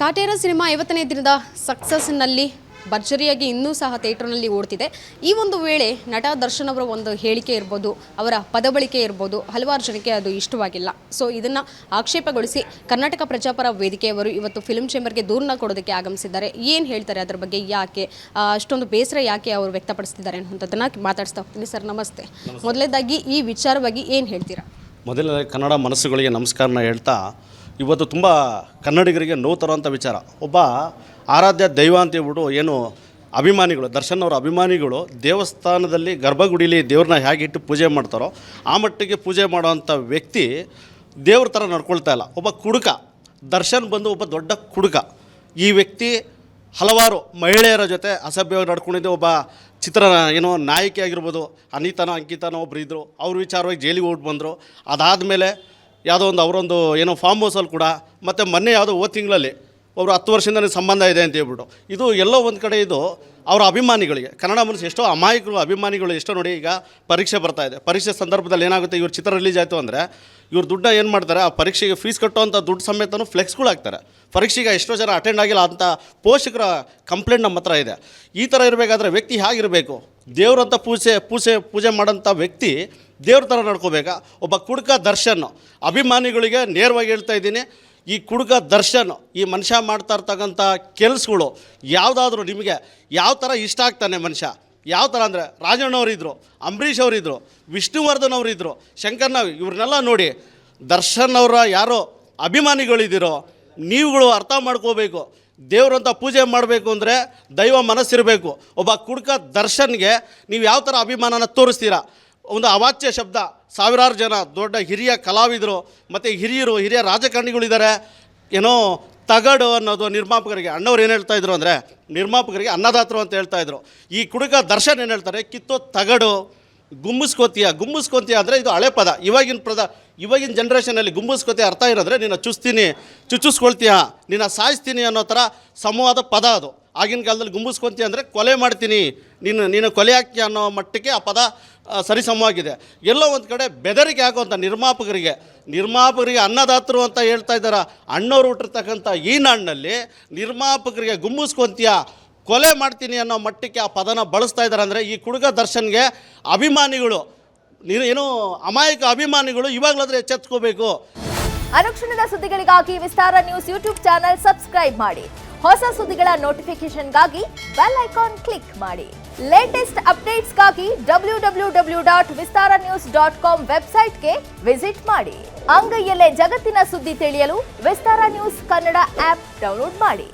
Kaatera cinema 50ನೇ ದಿನದ ಸಕ್ಸಸ್ನಲ್ಲಿ ಭರ್ಜರಿಯಾಗಿ ಇನ್ನೂ ಸಹ ಥಿಯೇಟರ್ನಲ್ಲಿ ಓಡ್ತಿದೆ. ಈ ಒಂದು ವೇಳೆ ನಟ ದರ್ಶನ್ ಅವರ ಒಂದು ಹೇಳಿಕೆ ಇರ್ಬೋದು, ಅವರ ಪದಬಳಿಕೆ ಇರ್ಬೋದು, ಹಲವಾರು ಜನಕ್ಕೆ ಅದು ಇಷ್ಟವಾಗಿಲ್ಲ. ಸೊ ಇದನ್ನು ಆಕ್ಷೇಪಗೊಳಿಸಿ ಕರ್ನಾಟಕ ಪ್ರಜಾಪರ ವೇದಿಕೆಯವರು ಇವತ್ತು ಫಿಲ್ಮ್ ಚೇಂಬರ್ಗೆ ದೂರನ್ನ ಕೊಡೋದಕ್ಕೆ ಆಗಮಿಸಿದ್ದಾರೆ. ಏನು ಹೇಳ್ತಾರೆ ಅದರ ಬಗ್ಗೆ, ಯಾಕೆ ಅಷ್ಟೊಂದು ಬೇಸರ ಯಾಕೆ ಅವರು ವ್ಯಕ್ತಪಡಿಸ್ತಿದ್ದಾರೆ ಅನ್ನೋಂಥದ್ದನ್ನು ಮಾತಾಡಿಸ್ತಾ ಹೋಗ್ತೀನಿ. ಸರ್ ನಮಸ್ತೆ. ಮೊದಲನೇದಾಗಿ ಈ ವಿಚಾರವಾಗಿ ಏನು ಹೇಳ್ತೀರಾ? ಮೊದಲನೇ ಕನ್ನಡ ಮನಸ್ಸುಗಳಿಗೆ ನಮಸ್ಕಾರನ ಹೇಳ್ತಾ, ಇವತ್ತು ತುಂಬ ಕನ್ನಡಿಗರಿಗೆ ನೋವು ತರುವಂಥ ವಿಚಾರ. ಒಬ್ಬ ಆರಾಧ್ಯ ದೈವ ಅಂತ ಹೇಳ್ಬಿಟ್ಟು ಏನು ಅಭಿಮಾನಿಗಳು, ದರ್ಶನ್ ಅವರ ಅಭಿಮಾನಿಗಳು ದೇವಸ್ಥಾನದಲ್ಲಿ ಗರ್ಭಗುಡಿಲಿ ದೇವ್ರನ್ನ ಹೇಗಿಟ್ಟು ಪೂಜೆ ಮಾಡ್ತಾರೋ ಆ ಮಟ್ಟಿಗೆ ಪೂಜೆ ಮಾಡೋವಂಥ ವ್ಯಕ್ತಿ ದೇವ್ರ ಥರ ನಡ್ಕೊಳ್ತಾ ಇಲ್ಲ. ಒಬ್ಬ ಕುಡುಕ ದರ್ಶನ್ ಬಂದು ಒಬ್ಬ ದೊಡ್ಡ ಕುಡುಕ. ಈ ವ್ಯಕ್ತಿ ಹಲವಾರು ಮಹಿಳೆಯರ ಜೊತೆ ಅಸಭ್ಯವಾಗಿ ನಡ್ಕೊಂಡಿದ್ದೆ. ಒಬ್ಬ ಚಿತ್ರ ಏನೋ ನಾಯಕಿ ಆಗಿರ್ಬೋದು, ಅನಿತಾನೋ ಅಂಕಿತಾನೋ ಒಬ್ರು ಇದ್ದರು, ಅವ್ರ ವಿಚಾರವಾಗಿ ಜೈಲಿಗೆ ಹೋಗಿ ಬಂದರು. ಅದಾದಮೇಲೆ ಯಾವುದೋ ಒಂದು ಅವರೊಂದು ಏನೋ ಫಾರ್ಮ್ ಹೌಸಲ್ಲಿ ಕೂಡ, ಮತ್ತು ಮೊನ್ನೆ ಯಾವುದೋ ತಿಂಗಳಲ್ಲಿ ಅವರು 10 ವರ್ಷದಿಂದ ನನಗೆ ಸಂಬಂಧ ಇದೆ ಅಂತ ಹೇಳ್ಬಿಟ್ಟು, ಇದು ಎಲ್ಲೋ ಒಂದು ಕಡೆ ಇದು ಅವರ ಅಭಿಮಾನಿಗಳಿಗೆ, ಕನ್ನಡ ಮನಸ್ಸು ಎಷ್ಟೋ ಅಮಾಯಕರು ಅಭಿಮಾನಿಗಳು ಎಷ್ಟೋ ನೋಡಿ. ಈಗ ಪರೀಕ್ಷೆ ಬರ್ತಾಯಿದೆ, ಪರೀಕ್ಷೆ ಸಂದರ್ಭದಲ್ಲಿ ಏನಾಗುತ್ತೆ, ಇವ್ರ ಚಿತ್ರ ರಿಲೀಸ್ ಆಯಿತು ಅಂದರೆ ಇವ್ರು ದುಡ್ಡ ಏನು ಮಾಡ್ತಾರೆ, ಆ ಪರೀಕ್ಷೆಗೆ ಫೀಸ್ ಕಟ್ಟುವಂಥ ದುಡ್ಡು ಸಮೇತನೂ ಫ್ಲೆಕ್ಸ್ಗಳು ಹಾಕ್ತಾರೆ. ಪರೀಕ್ಷೆಗೆ ಎಷ್ಟೋ ಜನ ಅಟೆಂಡ್ ಆಗಿಲ್ಲ ಅಂತ ಪೋಷಕರ ಕಂಪ್ಲೇಂಟ್ ನಮ್ಮ ಹತ್ರ ಇದೆ. ಈ ಥರ ಇರಬೇಕಾದ್ರೆ ವ್ಯಕ್ತಿ ಹೇಗಿರಬೇಕು? ದೇವ್ರಂಥ ಪೂಜೆ ಮಾಡೋಂಥ ವ್ಯಕ್ತಿ ದೇವ್ರ ಥರ ನಡ್ಕೋಬೇಕಾ? ಒಬ್ಬ ಕುಡುಕ ದರ್ಶನ್ ಅಭಿಮಾನಿಗಳಿಗೆ ನೇರವಾಗಿ ಹೇಳ್ತಾ ಇದ್ದೀನಿ, ಈ ಕುಡುಕ ದರ್ಶನ್ ಈ ಮನುಷ್ಯ ಮಾಡ್ತಾ ಇರ್ತಕ್ಕಂಥ ಕೆಲಸಗಳು ಯಾವುದಾದ್ರೂ ನಿಮಗೆ ಯಾವ ಥರ ಇಷ್ಟ ಆಗ್ತಾನೆ ಮನುಷ್ಯ? ಯಾವ ಥರ ಅಂದರೆ ರಾಜಣ್ಣವರಿದ್ದರು, ಅಂಬರೀಷ್ ಅವರಿದ್ದರು, ವಿಷ್ಣುವರ್ಧನ್ ಅವರಿದ್ದರು, ಶಂಕರ್ನಾಗ್, ಇವ್ರನ್ನೆಲ್ಲ ನೋಡಿ. ದರ್ಶನ್ ಅವರ ಯಾರೋ ಅಭಿಮಾನಿಗಳಿದ್ದೀರೋ ನೀವುಗಳು ಅರ್ಥ ಮಾಡ್ಕೋಬೇಕು. ದೇವ್ರಂಥ ಪೂಜೆ ಮಾಡಬೇಕು ಅಂದರೆ ದೈವ ಮನಸ್ಸಿರಬೇಕು. ಒಬ್ಬ ಕುಡುಕ ದರ್ಶನ್ಗೆ ನೀವು ಯಾವ ಥರ ಅಭಿಮಾನನ ತೋರಿಸ್ತೀರಾ? ಒಂದು ಅವಾಚ್ಯ ಶಬ್ದ, ಸಾವಿರಾರು ಜನ ದೊಡ್ಡ ಹಿರಿಯ ಕಲಾವಿದರು ಮತ್ತು ಹಿರಿಯ ರಾಜಕಾರಣಿಗಳಿದ್ದಾರೆ. ಏನೋ ತಗಡು ಅನ್ನೋದು ನಿರ್ಮಾಪಕರಿಗೆ, ಅಣ್ಣವ್ರು ಏನು ಹೇಳ್ತಾಯಿದ್ರು ಅಂದರೆ ನಿರ್ಮಾಪಕರಿಗೆ ಅನ್ನದಾತರು ಅಂತ ಹೇಳ್ತಾಯಿದ್ರು. ಈ ಕುಡುಕ ದರ್ಶನ್ ಏನು ಹೇಳ್ತಾರೆ, ಕಿತ್ತೋ ತಗಡು, ಗುಮ್ಮಿಸ್ಕೋತೀಯ ಅಂದರೆ ಇದು ಹಳೆ ಪದ. ಇವಾಗಿನ ಜನ್ರೇಷನಲ್ಲಿ ಗುಮ್ಮಿಸ್ಕೋತೀಯ ಅರ್ಥ ಇರೋದ್ರೆ ನಿನ್ನ ಚುಚ್ಚಿಸ್ಕೊಳ್ತೀಯ, ನಿನ್ನ ಸಾಯಿಸ್ತೀನಿ ಅನ್ನೋ ಥರ ಸಮವಾದ ಪದ ಅದು. ಆಗಿನ ಕಾಲದಲ್ಲಿ ಗುಮ್ಮಿಸ್ಕೊತೀಯ ಅಂದರೆ ಕೊಲೆ ಮಾಡ್ತೀನಿ, ನೀನು ಕೊಲೆ ಹಾಕಿ ಅನ್ನೋ ಮಟ್ಟಕ್ಕೆ ಆ ಪದ ಸರಿಸಮವಾಗಿದೆ. ಎಲ್ಲೋ ಒಂದು ಕಡೆ ಬೆದರಿಕೆ ಹಾಕುವಂಥ ನಿರ್ಮಾಪಕರಿಗೆ ಅನ್ನದಾತರು ಅಂತ ಹೇಳ್ತಾ ಇದ್ದಾರೆ. ಅಣ್ಣವ್ರು ಹುಟ್ಟಿರ್ತಕ್ಕಂಥ ಈ ನಾಡಿನಲ್ಲಿ ನಿರ್ಮಾಪಕರಿಗೆ ಗುಮ್ಮಿಸ್ಕೊತೀಯ, ಕೊಲೆ ಮಾಡ್ತೀನಿ ಅನ್ನೋ ಮಟ್ಟಕ್ಕೆ ಆ ಪದನ ಬಳಸ್ತಾ ಇದ್ದಾರೆ. ಅಂದರೆ ಈ ಕುಡುಕ ದರ್ಶನ್ಗೆ ಅಭಿಮಾನಿಗಳು ಏನು ಅಮಾಯಕ ಅಭಿಮಾನಿಗಳು ಇವಾಗಲಾದರೆ ಎಚ್ಚೆತ್ಕೋಬೇಕು. ಅನುಕ್ಷಣದ ಸುದ್ದಿಗಳಿಗಾಗಿ ವಿಸ್ತಾರ ನ್ಯೂಸ್ ಯೂಟ್ಯೂಬ್ ಚಾನೆಲ್ ಸಬ್ಸ್ಕ್ರೈಬ್ ಮಾಡಿ. ಹೊಸ ಸುದ್ದಿಗಳ ನೋಟಿಫಿಕೇಶನ್ಗಾಗಿ ಬೆಲ್ ಐಕಾನ್ ಕ್ಲಿಕ್ ಮಾಡಿ. ಲೇಟೆಸ್ಟ್ ಅಪ್ಡೇಟ್ಸ್ಗಾಗಿ www.vistaranews.com ವೆಬ್ಸೈಟ್ಗೆ ವಿಸಿಟ್ ಮಾಡಿ. ಅಂಗೈಯಲ್ಲೇ ಜಗತ್ತಿನ ಸುದ್ದಿ ತಿಳಿಯಲು ವಿಸ್ತಾರ ನ್ಯೂಸ್ ಕನ್ನಡ ಆಪ್ ಡೌನ್ಲೋಡ್ ಮಾಡಿ.